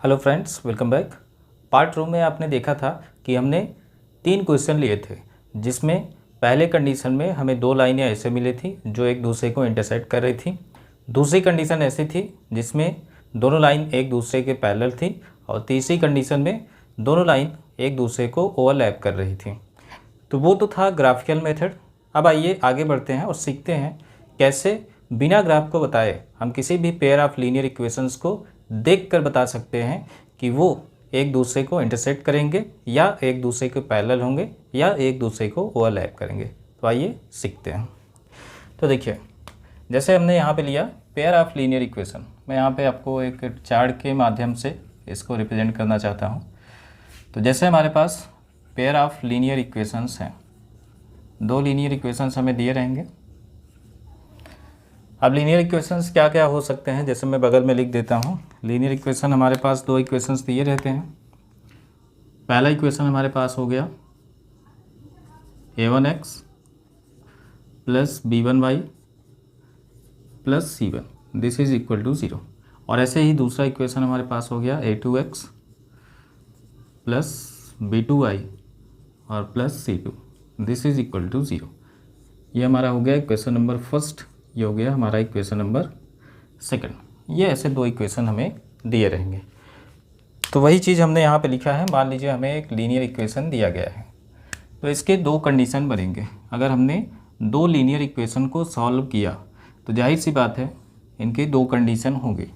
Hello friends, welcome back. Part 2 में आपने देखा था कि हमने 3 क्वेश्चन लिए थे, जिसमें पहले कंडीशन में हमें 2 लाइनें ऐसे मिली थी जो एक दूसरे को इंटरसेक्ट कर रही थी। दूसरी कंडीशन ऐसी थी जिसमें दोनों लाइन एक दूसरे के पैरेलल थी, और तीसरी कंडीशन में दोनों लाइन एक दूसरे को ओवरलैप कर रही थी। तो वो तो था ग्राफिकल मेथड। अब आइए आगे बढ़ते हैं और सीखते हैं कैसे बिना ग्राफ को बताए हम किसी भी पेयर ऑफ लीनियर इक्वेशंस को देखकर बता सकते हैं कि वो एक दूसरे को इंटरसेक्ट करेंगे या एक दूसरे के पैरेलल होंगे या एक दूसरे को ओवरलैप करेंगे। तो आइए सीखते हैं। तो देखिए, जैसे हमने यहाँ पे लिया पेयर ऑफ लीनियर इक्वेशन, मैं यहाँ पे आपको एक चार्ट के माध्यम से इसको रिप्रेजेंट करना चाहता हूँ। तो जैसे हमारे पास पेयर ऑफ लीनियर इक्वेशंस हैं, 2 लीनियर इक्वेशंस हमें दिए रहेंगे। अब लीनियर इक्वेशंस क्या क्या हो सकते हैं, जैसे मैं बगल में लिख देता हूँ। लीनियर इक्वेशन हमारे पास 2 इक्वेशंस दिए रहते हैं। पहला इक्वेशन हमारे पास हो गया a1x plus b1y plus c1, this is equal to 0। और ऐसे ही दूसरा इक्वेशन हमारे पास हो गया a2x प्लस b2y और plus c2, this is equal to 0। ये हमारा हो गया इक्वेशन नंबर फर्स्ट, ये हो गया हमारा इक्वेशन नंबर सेकंड। ये ऐसे 2 इक्वेशन हमें दिए रहेंगे। तो वही चीज़ हमने यहाँ पे लिखा है। मान लीजिए हमें एक लीनियर इक्वेशन दिया गया है, तो इसके 2 कंडीशन बनेंगे। अगर हमने 2 लीनियर इक्वेशन को सॉल्व किया तो जाहिर सी बात है इनके 2 कंडीशन होंगे।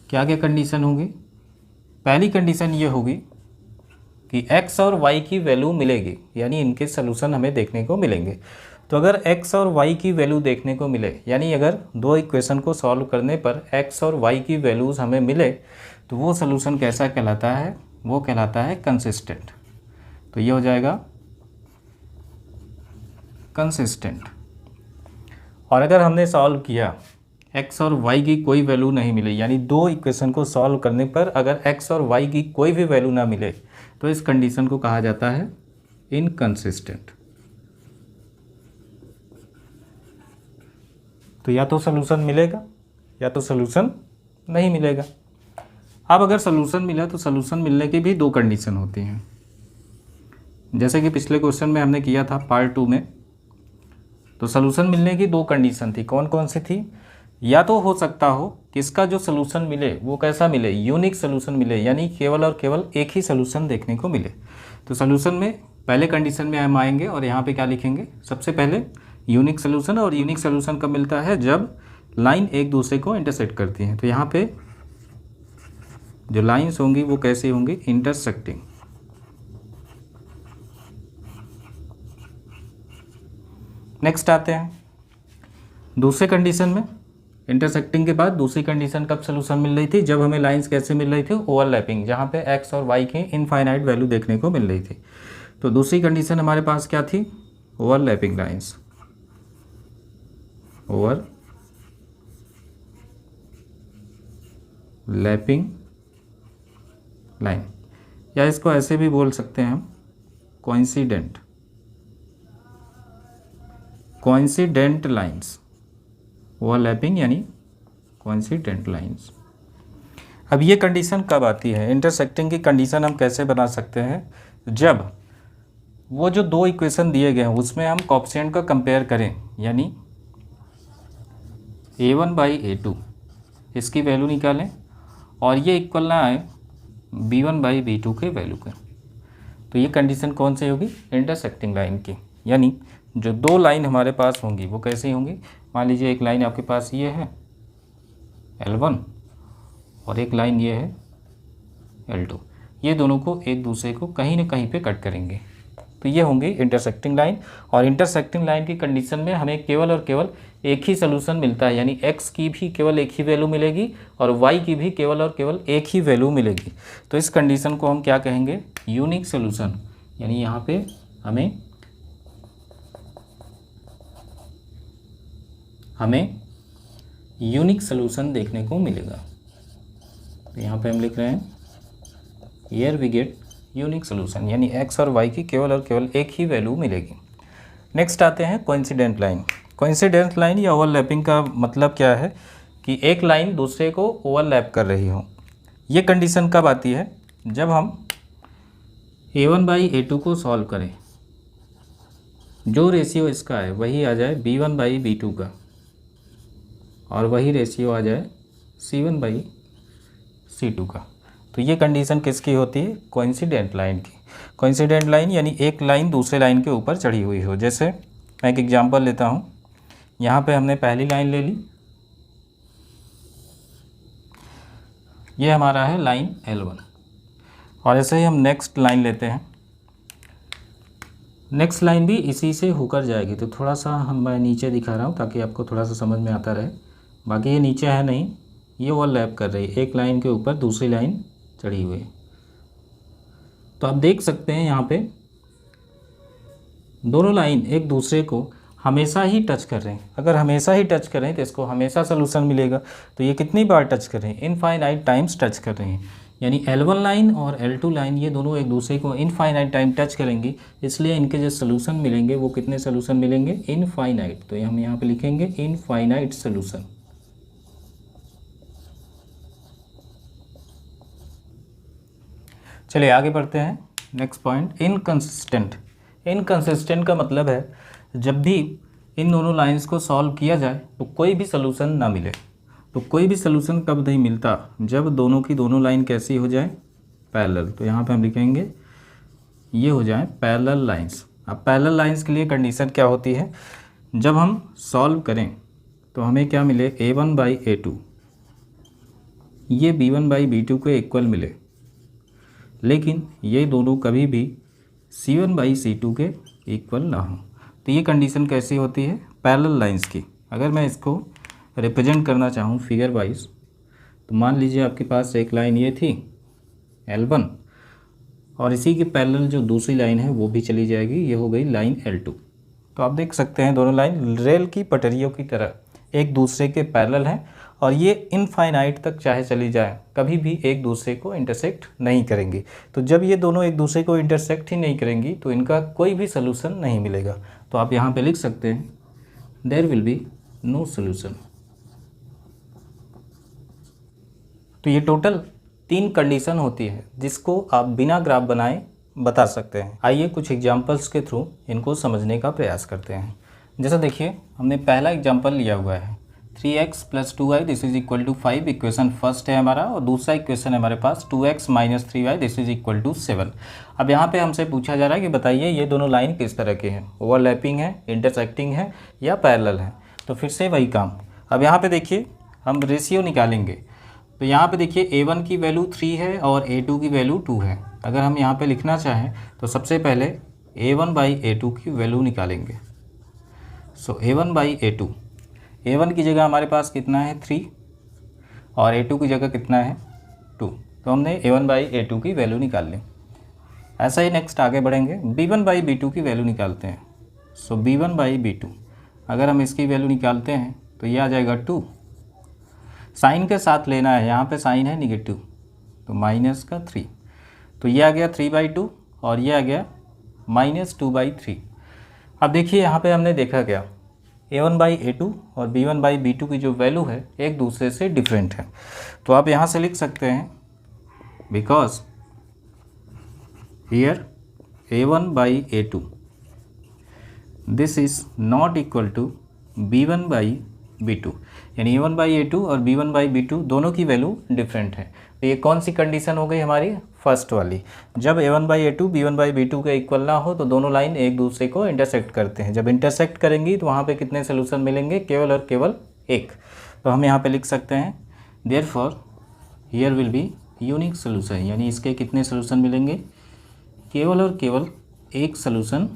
क्या क्या कंडीशन होंगी? पहली कंडीशन ये होगी कि x और y की वैल्यू मिलेगी, यानी इनके सलूशन हमें देखने को मिलेंगे। तो अगर x और y की वैल्यू देखने को मिले, यानी अगर 2 इक्वेशन को सॉल्व करने पर x और y की वैल्यूज़ हमें मिले, तो वो सलूशन कैसा कहलाता है? वो कहलाता है कंसिस्टेंट। तो ये हो जाएगा कंसिस्टेंट। और अगर हमने सॉल्व किया x और y की कोई वैल्यू नहीं मिली, यानी 2 इक्वेशन को सॉल्व करने पर अगर x और y की कोई भी वैल्यू ना मिले, तो इस कंडीशन को कहा जाता है इनकंसिस्टेंट। तो या तो सलूशन मिलेगा या तो सलूशन नहीं मिलेगा। अब अगर सलूशन मिला तो सलूशन मिलने की भी 2 कंडीशन होती हैं, जैसे कि पिछले क्वेश्चन में हमने किया था पार्ट 2 में। तो सलूशन मिलने की 2 कंडीशन थी। कौन कौन सी थी? या तो हो सकता हो कि इसका जो सलूशन मिले वो कैसा मिले? यूनिक सलूशन मिले, यानी केवल और केवल एक ही सलूशन देखने को मिले। तो सलूशन में पहले कंडीशन में हम आएंगे और यहाँ पे क्या लिखेंगे? सबसे पहले यूनिक सलूशन। और यूनिक सलूशन कब मिलता है? जब लाइन एक दूसरे को इंटरसेक्ट करती हैं। तो यहाँ पे जो लाइंस होंगी वो कैसी होंगी? इंटरसेक्टिंग। नेक्स्ट आते हैं दूसरे कंडीशन में। इंटरसेक्टिंग के बाद दूसरी कंडीशन कब सलूशन मिल रही थी? जब हमें लाइंस कैसे मिल रही थी? ओवरलैपिंग, जहाँ पे x और y की इनफाइनाइट वैल्यू देखने को मिल रही थी। तो दूसरी कंडीशन हमारे पास क्या थी? Overlapping lines. ओवरलैपिंग लाइन, या इसको ऐसे भी बोल सकते हैं हम कोइंसिडेंट लाइंस। ओवरलैपिंग यानी कोइंसिडेंट लाइंस। अब ये कंडीशन कब आती है? इंटरसेक्टिंग की कंडीशन हम कैसे बना सकते हैं? जब वो जो 2 इक्वेशन दिए गए हैं उसमें हम कोएफिशिएंट का कंपेयर करें, यानी a1/a2 इसकी वैल्यू निकालें और ये इक्वल ना आए b1/b2 के वैल्यू के। तो ये कंडीशन कौन सी होगी? इंटरसेक्टिंग लाइन की। यानी जो 2 लाइन हमारे पास होंगी वो कैसी होंगी? मान लीजिए एक लाइन आपके पास ये है L1 और एक लाइन ये है L2। ये दोनों को एक दूसरे को कहीं ना कहीं पे कट करेंगे, तो ये होंगी इंटरसेक्टिंग लाइन। और इंटरसेक्टिंग लाइन की कंडीशन में हमें केवल और केवल एक ही सलूशन मिलता है, यानी x की भी केवल एक ही वैल्यू मिलेगी और y की भी केवल और केवल एक ही वैल्यू मिलेगी। तो इस कंडीशन को हम क्या कहेंगे? Unique solution. यानी यहाँ पे हमें यूनिक सलूशन देखने को मिलेगा। तो यहाँ पे हम लिख रहे हैं here we get unique solution, यानी x और y की केवल और केवल एक ही वैल्यू मिलेगी। नेक्स्ट आते हैं कोइंसिडेंट लाइन। कोइंसिडेंट लाइन या ओवरलैपिंग का मतलब क्या है? कि एक लाइन दूसरे को ओवरलैप कर रही हो। ये कंडीशन कब आती है? जब हम a1/a2 को सॉल्व करें, जो रेशियो इसका है वही आ जाए b1/b2 का, और वही रेशियो आ जाए c1/c2 का। तो ये कंडीशन किसकी होती है? कोइंसिडेंट लाइन की। कोइंसिडेंट लाइन यानी एक लाइन दूसरे लाइन के ऊपर चढ़ी हुई हो। जैसे मैं एक एग्जांपल लेता हूँ, यहाँ पे हमने पहली लाइन ले ली, ये हमारा है लाइन L1, और ऐसे ही हम नेक्स्ट लाइन लेते हैं। नेक्स्ट लाइन भी इसी से होकर जाएगी। तो थोड़ा सा मैं नीचे दिखा रहा हूँ ताकि आपको थोड़ा सा समझ में आता रहे। बाकी ये नीचे है नहीं, ये ओवरलैप कर रही है, एक लाइन के ऊपर दूसरी लाइन चढ़ी हुई है। तो आप देख सकते हैं यहाँ पे दोनों लाइन एक दूसरे को हमेशा ही टच कर रहे हैं। अगर हमेशा ही टच कर रहे हैं तो इसको हमेशा सलूशन मिलेगा। तो ये कितनी बार टच कर रहे हैं? इनफाइनाइट टाइम्स टच कर रहे हैं। यानी L1 लाइन और L2 लाइन ये दोनों एक दूसरे को इनफाइनाइट टाइम टच करेंगे, इसलिए इनके जो सलूशन मिलेंगे वो कितने सलूशन मिलेंगे? इनफाइनाइट। तो हम यहाँ पे लिखेंगे इनफाइनाइट सलूशन। चलिए आगे बढ़ते हैं। Next point, inconsistent. इनकंसिस्टेंट का मतलब है जब भी इन दोनों लाइंस को सॉल्व किया जाए तो कोई भी सलूशन ना मिले। तो कोई भी सलूशन कब नहीं मिलता? जब दोनों की दोनों लाइन कैसी हो जाए? पैरेलल। तो यहाँ पे हम लिखेंगे ये हो जाए पैरेलल लाइंस। अब पैरेलल लाइंस के लिए कंडीशन क्या होती है? जब हम सॉल्व करें तो हमें क्या मिले? a1/a2 ये b1/b2 के इक्वल मिले, लेकिन ये दोनों कभी भी c1/c2 के इक्वल ना हो। तो ये कंडीशन कैसी होती है? पैरेलल लाइंस की। अगर मैं इसको रिप्रेजेंट करना चाहूँ फिगर वाइज, तो मान लीजिए आपके पास एक लाइन ये थी L1, और इसी के पैरेलल जो दूसरी लाइन है वो भी चली जाएगी, ये हो गई लाइन L2। तो आप देख सकते हैं दोनों लाइन रेल की पटरियों की तरह एक दूसरे के पैरेलल हैं, और ये इनफाइनाइट तक चाहे चली जाए कभी भी एक दूसरे को इंटरसेक्ट नहीं करेंगी। तो जब ये दोनों एक दूसरे को इंटरसेक्ट ही नहीं करेंगी तो इनका कोई भी सलूशन नहीं मिलेगा। तो आप यहाँ पे लिख सकते हैं there will be no solution. तो ये टोटल 3 कंडीशन होती है जिसको आप बिना ग्राफ बनाए बता सकते हैं। आइए कुछ एग्जांपल्स के थ्रू इनको समझने का प्रयास करते हैं। जैसा देखिए हमने पहला एग्जांपल लिया हुआ है 3x + 2y this is equal to 5, equation first है हमारा, और दूसरा इक्वेशन है हमारे पास 2x - 3y this is equal to 7। अब यहाँ पे हमसे पूछा जा रहा है कि बताइए ये दोनों लाइन किस तरह के हैं? ओवरलैपिंग है, इंटरसेक्टिंग है, या पैरेलल है? तो फिर से वही काम। अब यहाँ पे देखिए हम रेशियो निकालेंगे। तो यहाँ पे देखिए a1 की वैल्यू 3 है और a2 की वैल्यू 2 है। अगर हम यहाँ पे लिखना चाहें तो सबसे पहले a1/a2 की वैल्यू निकालेंगे। सो a1/a2, a1 की जगह हमारे पास कितना है? 3, और a2 की जगह कितना है? 2। तो हमने a1/a2 की वैल्यू निकाल ली। ऐसा ही नेक्स्ट आगे बढ़ेंगे, b1/b2 की वैल्यू निकालते हैं। सो b1/b2 अगर हम इसकी वैल्यू निकालते हैं तो ये आ जाएगा 2। साइन के साथ लेना है, यहाँ पे साइन है नेगेटिव, तो -3। तो ये आ गया 3/2 और ये आ गया -2/3। अब देखिए यहाँ पे हमने देखा क्या, a1/a2 और b1/b2 की जो वैल्यू है एक दूसरे से डिफरेंट है। तो आप यहाँ से लिख सकते हैं because here a1/a2 this is not equal to b1/b2, यानी a1/a2 और b1/b2 दोनों की वैल्यू डिफरेंट है। तो ये कौन सी कंडीशन हो गई हमारी? फर्स्ट वाली। जब a1/a2 b1/b2 के इक्वल ना हो तो दोनों लाइन एक दूसरे को इंटरसेक्ट करते हैं। जब इंटरसेक्ट करेंगी तो वहाँ पे कितने सोल्यूशन मिलेंगे? केवल और केवल एक। तो हम यहाँ पे लिख सकते हैं therefore here will be unique solution, यानी इसके कितने सोल्यूशन मिलेंगे? केवल और केवल एक सोल्यूशन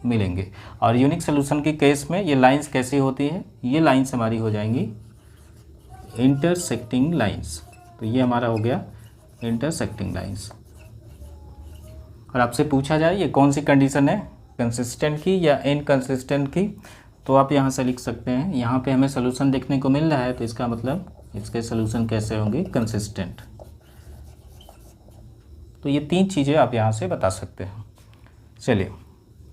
मिलेंगे। और यूनिक सोल्यूशन के केस में ये लाइंस कैसी होती है? ये लाइंस हमारी हो जाएंगी इंटरसेक्टिंग लाइंस। तो ये हमारा हो गया इंटरसेक्टिंग लाइंस। और आपसे पूछा जाए ये कौन सी कंडीशन है, कंसिस्टेंट की या इनकंसिस्टेंट की, तो आप यहाँ से लिख सकते हैं, यहाँ पे हमें सोल्यूशन देखने को मिल रहा है तो इसका मतलब इसके सोल्यूशन कैसे होंगे? कंसिस्टेंट। तो ये 3 चीज़ें आप यहाँ से बता सकते हैं। चलिए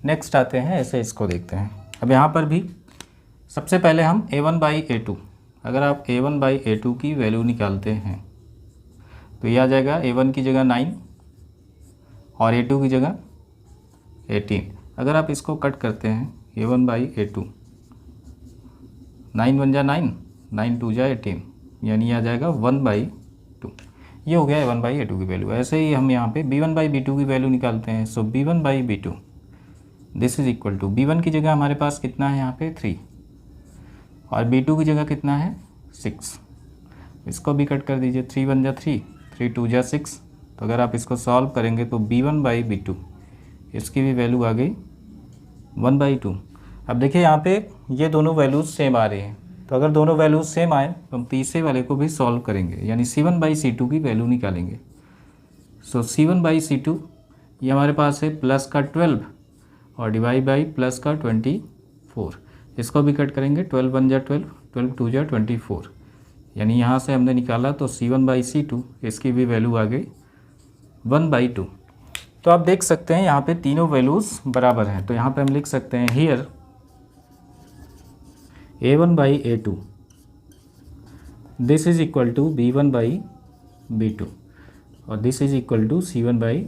नेक्स्ट आते हैं, ऐसे इसको देखते हैं। अब यहाँ पर भी सबसे पहले हम a1/a2, अगर आप a1/a2 की वैल्यू निकालते हैं तो ये आ जाएगा A1 की जगह 9 और A2 की जगह 18। अगर आप इसको कट करते हैं A1 बाई A2, 9 1 जा 9, 9 2 जा 18, यानी ये आ जाएगा 1/2। ये हो गया A1 बाई A2 की वैल्यू। ऐसे ही हम यहाँ पे B1 बाई B2 की वैल्यू निकालते हैं। So B1 by B2 this is equal to, B1 की जगह हमारे पास कितना है यहाँ पे 3 और B2 की जगह कितना है 6। इसको भी कट कर दीजिए, 3 1 जा 3, 3 2 जा 6। तो अगर आप इसको सॉल्व करेंगे तो B1 बाई B2 इसकी भी वैल्यू आ गई 1/2। अब देखिए यहाँ पे ये दोनों वैल्यूज़ सेम आ रही हैं, तो अगर दोनों वैल्यूज़ सेम आए तो हम तीसरे वाले को भी सॉल्व करेंगे, यानी C1 बाई C2 की वैल्यू निकालेंगे। सो C1 बाई C2 ये हमारे पास है प्लस का 12 और डिवाइड बाई प्लस का 24। इसको भी कट करेंगे, 12 1 जा 12, 12 2 जा 24, यानी यहाँ से हमने निकाला तो C1 बाई C2 इसकी भी वैल्यू आ गई 1/2। तो आप देख सकते हैं यहाँ पे तीनों वैल्यूज़ बराबर हैं। तो यहाँ पे हम लिख सकते हैं here A1 by A2 this is equal to B1 by B2 और this is equal to C1 by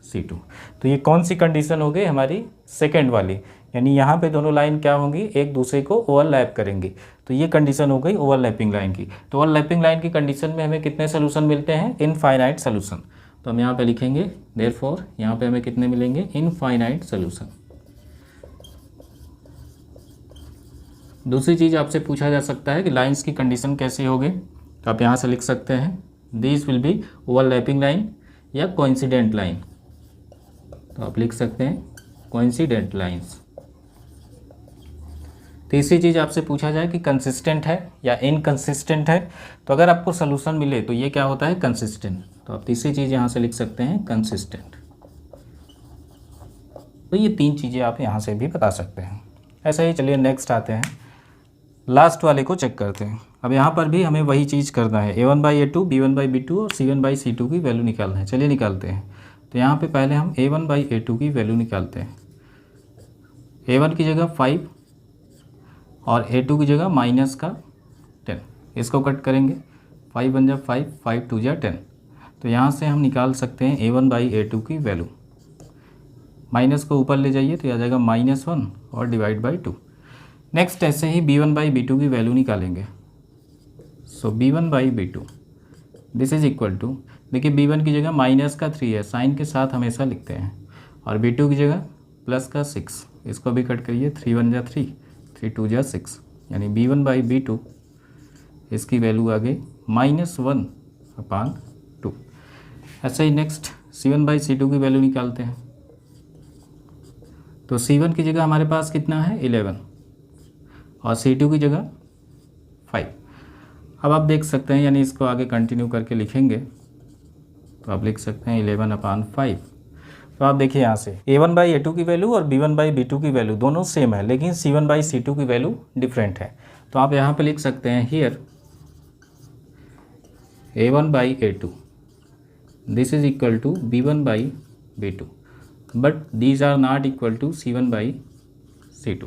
C2। तो ये कौन सी कंडीशन हो गई हमारी सेकेंड वाली, यानी यहाँ पे दोनों लाइन क्या होंगी, एक दूसरे को ओवरलैप करेंगी। तो ये कंडीशन हो गई ओवरलैपिंग लाइन की। तो ओवरलैपिंग लाइन की कंडीशन में हमें कितने सोल्यूशन मिलते हैं, इनफाइनाइट सोल्यूशन। तो हम यहाँ पे लिखेंगे देयरफॉर यहाँ पे हमें कितने मिलेंगे, इनफाइनाइट सोल्यूशन। दूसरी चीज़ आपसे पूछा जा सकता है कि लाइंस की कंडीशन कैसी होगी, तो आप यहाँ से लिख सकते हैं this will be overlapping line या कोइंसिडेंट लाइन। तो आप लिख सकते हैं कोइंसिडेंट लाइंस। तीसरी चीज़ आपसे पूछा जाए कि कंसिस्टेंट है या इनकंसिस्टेंट है, तो अगर आपको सोल्यूशन मिले तो ये क्या होता है, कंसिस्टेंट। तो आप तीसरी चीज़ यहाँ से लिख सकते हैं कंसिस्टेंट। तो ये तीन चीज़ें आप यहाँ से भी बता सकते हैं। ऐसा ही चलिए नेक्स्ट आते हैं, लास्ट वाले को चेक करते हैं। अब यहाँ पर भी हमें वही चीज़ करना है, A1 by A2, B1 by B2 और C1 बाई C2 की वैल्यू निकालना है। चलिए निकालते हैं। तो यहाँ पे पहले हम A1 बाई A2 की वैल्यू निकालते हैं। A1 की जगह 5 और A2 की जगह माइनस का 10। इसको कट करेंगे, 5 1 जा 5, 5 2 जा 10। तो यहाँ से हम निकाल सकते हैं A1 बाई A2 की वैल्यू। माइनस को ऊपर ले जाइए तो आ जाएगा -1 और डिवाइड बाई 2। नेक्स्ट ऐसे ही B1 बाई B2 की वैल्यू निकालेंगे। So B1 by B2 this is equal to, देखिए B1 की जगह माइनस का 3 है, साइन के साथ हमेशा लिखते हैं, और B2 की जगह प्लस का 6। इसको भी कट करिए, 3 1 जा 3, 3 2 जा 6, यानी B1 बाई B2 इसकी वैल्यू आ गई -1/2। ऐसे ही नेक्स्ट C1 बाई C2 की वैल्यू निकालते हैं। तो C1 की जगह हमारे पास कितना है 11 और C2 की जगह 5। अब आप देख सकते हैं, यानी इसको आगे कंटिन्यू करके लिखेंगे तो आप लिख सकते हैं 11/5। तो आप देखिए यहाँ से A1 बाई A2 की वैल्यू और B1 बाई B2 की वैल्यू दोनों सेम है, लेकिन C1 बाई C2 की वैल्यू डिफरेंट है। तो आप यहाँ पे लिख सकते हैं here A1 by A2 this is equal to B1 by B2 but these are not equal to C1 by C2।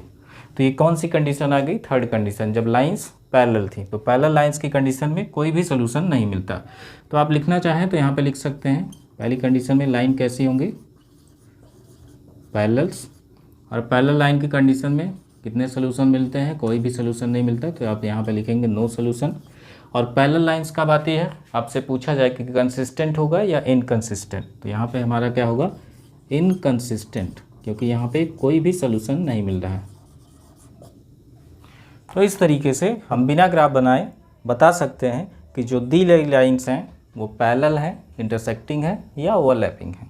तो ये कौन सी कंडीशन आ गई, थर्ड कंडीशन, जब लाइंस पैरेलल थी। तो पैरेलल लाइंस की कंडीशन में कोई भी सोल्यूशन नहीं मिलता। तो आप लिखना चाहें तो यहाँ पे लिख सकते हैं, पहली कंडीशन में लाइन कैसी होंगी, पैरेलल्स, और पैरेलल लाइन की कंडीशन में कितने सोल्यूशन मिलते हैं, कोई भी सोल्यूशन नहीं मिलता। तो आप यहाँ पे लिखेंगे नो सोल्यूशन। और पैरेलल लाइंस कब आती है, आपसे पूछा जाए कि कंसिस्टेंट होगा या इनकंसिस्टेंट, तो यहाँ पे हमारा क्या होगा, इनकंसिस्टेंट, क्योंकि यहाँ पे कोई भी सोल्यूशन नहीं मिल रहा है। तो इस तरीके से हम बिना ग्राफ बनाए बता सकते हैं कि जो दी गई लाइंस हैं वो पैरेलल हैं, इंटरसेक्टिंग है या ओवरलैपिंग है।